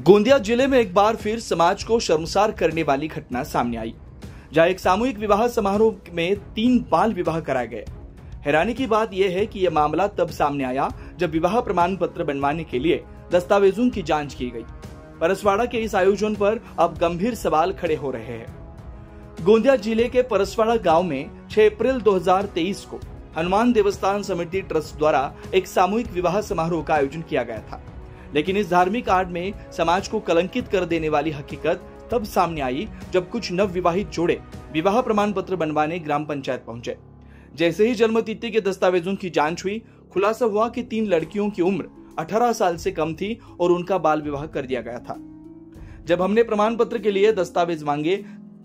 गोंदिया जिले में एक बार फिर समाज को शर्मसार करने वाली घटना सामने आई, जहां एक सामूहिक विवाह समारोह में 3 बाल विवाह कराए गए। हैरानी की बात यह है कि यह मामला तब सामने आया जब विवाह प्रमाण पत्र बनवाने के लिए दस्तावेजों की जांच की गई। परसवाड़ा के इस आयोजन पर अब गंभीर सवाल खड़े हो रहे हैं। गोंदिया जिले के परसवाड़ा गांव में 6 अप्रैल 2023 को हनुमान देवस्थान समिति ट्रस्ट द्वारा एक सामूहिक विवाह समारोह का आयोजन किया गया था, लेकिन इस धार्मिक आड़ में समाज को कलंकित कर देने वाली हकीकत तब सामने आई जब कुछ नवविवाहित जोड़े विवाह प्रमाण पत्र बनवाने ग्राम पंचायत पहुंचे। जैसे ही जन्मतिथि के दस्तावेजों की जांच हुई, खुलासा हुआ कि 3 लड़कियों की उम्र 18 साल से कम थी और उनका बाल विवाह कर दिया गया था। जब हमने प्रमाण पत्र के लिए दस्तावेज मांगे,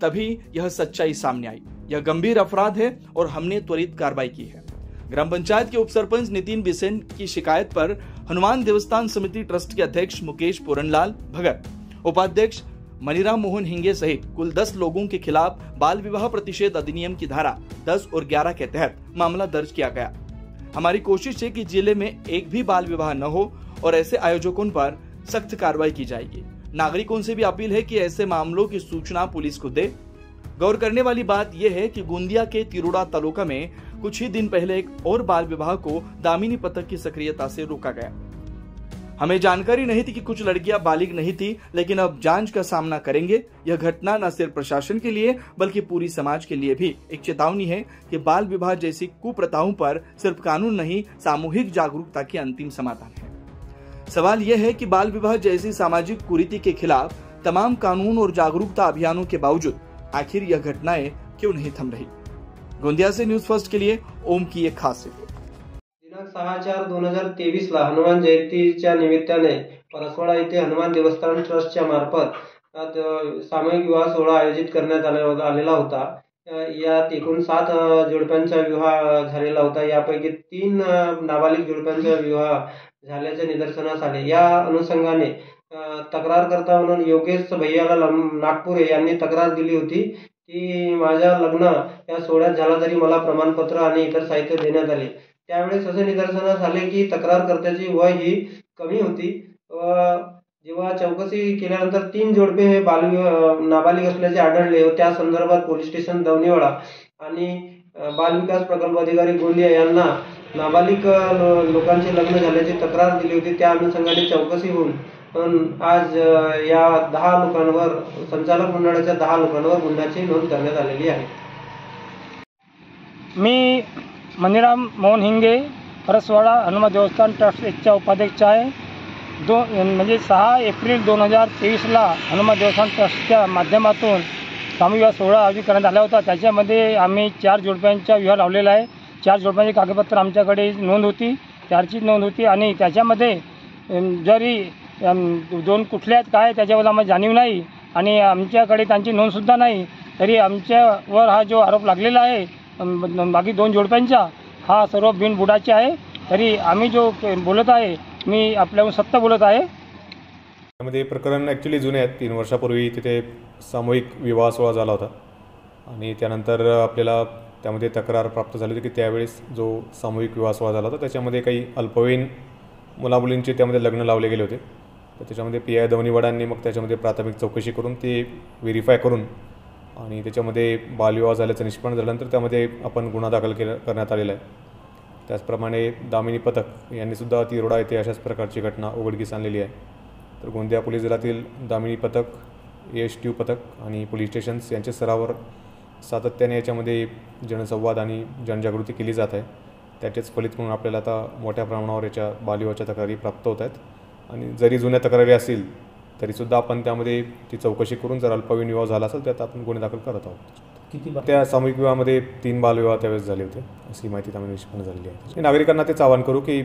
तभी यह सच्चाई सामने आई। यह गंभीर अपराध है और हमने त्वरित कार्रवाई की है। ग्राम पंचायत के उपसरपंच नितिन बिसेन की शिकायत पर हनुमान देवस्थान समिति ट्रस्ट के अध्यक्ष मुकेश पूरनलाल भगत, उपाध्यक्ष मनीराम मोहन हिंगे सहित कुल 10 लोगों के खिलाफ बाल विवाह प्रतिषेध अधिनियम की धारा 10 और 11 के तहत मामला दर्ज किया गया। हमारी कोशिश है कि जिले में एक भी बाल विवाह न हो और ऐसे आयोजकों पर सख्त कार्रवाई की जाएगी। नागरिकों से भी अपील है कि ऐसे मामलों की सूचना पुलिस को दे। गौर करने वाली बात यह है कि गोंदिया के तिरोड़ा तालुका में कुछ ही दिन पहले एक और बाल विवाह को दामिनी पथक की सक्रियता से रोका गया। हमें जानकारी नहीं थी कि कुछ लड़कियां बालिग नहीं थी, लेकिन अब जांच का सामना करेंगे। यह घटना न सिर्फ प्रशासन के लिए बल्कि पूरी समाज के लिए भी एक चेतावनी है कि बाल विवाह जैसी कुप्रथाओं पर सिर्फ कानून नहीं, सामूहिक जागरूकता के अंतिम समाधान है। सवाल यह है कि बाल विवाह जैसी सामाजिक कुरीति के खिलाफ तमाम कानून और जागरूकता अभियानों के बावजूद आखिर यह घटनाएं क्यों नहीं थम रही। गोंदिया से न्यूज फर्स्ट के लिए ओम की एक खास रिपोर्ट। दिनांक 6/4/2023 ला हनुमान जयंतीच्या निमित्ताने परसवाडा येथे हनुमान देवस्थान ट्रस्टच्या मार्फत सामूहिक विवाह सोहळा आयोजित करण्यात आलेला होता। यात एकूण 7 जोडप्यांचा विवाह झालेला होता। यापैकी 3 नाबालिग जोडप्यांचा विवाह झाल्याचे निदर्शनास आले। या अनुषंगाने तक्रारकर्ता म्हणून योगेश भैयाला नागपुरे यांनी तक्रार दिली होती की माझ्या लग्न या सोहळ्यात झाला तरी मला प्रमाणपत्र आणि इतर साहित्य देण्यात आले। त्यावेळेस असे निदर्शनास आले की तक्रारकर्त्याची वय ही कमी होती। जेव्हा चौकशी केल्यानंतर 3 जोडपे हे नाबालिग असल्याचे आढळले व त्या संदर्भात पोलीस स्टेशन दवणीवाडा आणि बाल विकास प्रकल्प अधिकारी गोंदिया यांना नाबालिग लोकांचे लग्न झाल्याची तक्रार दिली होती। त्या अनुषंगाने चौकशी होऊन आज या 10 लोकांवर संचालक मंडळाच्या 10 लोकांवर गुन्ह्याची नोंद करण्यात आलेली आहे। मी मनीराम मोहन हिंगे, परसवाड़ा हनुमान देवस्थान ट्रस्ट उपाध्यक्ष आहे। म्हणजे 6 एप्रिल 2023 ला हनुमान देवस्थान ट्रस्टच्या माध्यमातून सामूहिक विवाह सोहळा आयोजित करण्यात आला होता। त्याच्यामध्ये आम्ही 4 जोडप्यांचा विवाह लावलेला आहे। 4 जोडप्यांची कागदपत्र आमच्याकडे नोंद होती, 4ची नोंद होती आणि त्याच्यामध्ये जरी 2 कुठल्या आहेत काय त्याच्यावर आम्हाला जाणीव नाही आणि आमच्याकडे त्यांची नोंदसुद्धा नाही, तरी आमच्यावर हा जो आरोप लागलेला आहे बाकी 2 जोडप्यांचा हा सर्व बिनबुडाचे आहे। तरी आम्ही जो बोलत आहे, मी आपल्याहून सत्य बोलत आहे। त्यामध्ये प्रकरण ॲक्च्युली जुने आहेत। 3 वर्षापूर्वी तिथे सामूहिक विवाह सोहळा झाला होता आणि त्यानंतर आपल्याला त्यामध्ये तक्रार प्राप्त झाली होती की त्यावेळेस जो सामूहिक विवाह सोहळा झाला होता त्याच्यामध्ये काही अल्पवयीन मुलामुलींचे त्यामध्ये लग्न लावले गेले होते। तर त्याच्यामध्ये PI दवणीवाडांनी मग त्याच्यामध्ये प्राथमिक चौकशी करून ते व्हेरीफाय करून आणि त्याच्यामध्ये बालविवाह झाल्याचं निष्पन्न झाल्यानंतर त्यामध्ये आपण गुन्हा दाखल करण्यात आलेला आहे। त्याचप्रमाणे दामिनी पथक यांनीसुद्धा तिरोडा येथे अशाच प्रकारची घटना उघडकीस आणलेली आहे। तर गोंदिया पोलीस दलातील दामिनी पथक, ASTU पथक आणि पोलीस स्टेशन्स यांच्या स्तरावर सातत्याने याच्यामध्ये जनसंवाद आणि जनजागृती केली जात आहे। त्याचेच फलित म्हणून आपल्याला आता मोठ्या प्रमाणावर याच्या बालविवाहाच्या तक्रारी प्राप्त होत आहेत आणि जरी जुन्या तक्रारी असतील तरीसुद्धा आपण त्यामध्ये ती चौकशी करून जर अल्पवयीन विवाह झाला असेल त्यात आपण गुन्हे दाखल करत आहोत। त्या सामूहिक विवाहामध्ये 3 बालविवाह त्यावेळेस झाले होते अशी माहिती त्यामध्ये निष्पन्न झालेली आहे। नागरिकांना तेच आवाहन करू की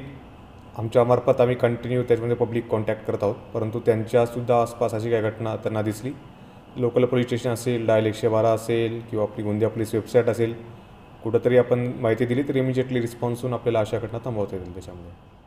आमच्यामार्फत आम्ही कंटिन्यू त्याच्यामध्ये पब्लिक कॉन्टॅक्ट करत आहोत, परंतु त्यांच्यासुद्धा आसपास अशी काही घटना त्यांना दिसली, लोकल पोलीस स्टेशन असेल, डायल 112 असेल किंवा आपली गोंदिया पोलीस वेबसाईट असेल, कुठंतरी आपण माहिती दिली तर इमिजिएटली रिस्पॉन्स होऊन आपल्याला अशा घटना थांबवता येतील त्याच्यामध्ये।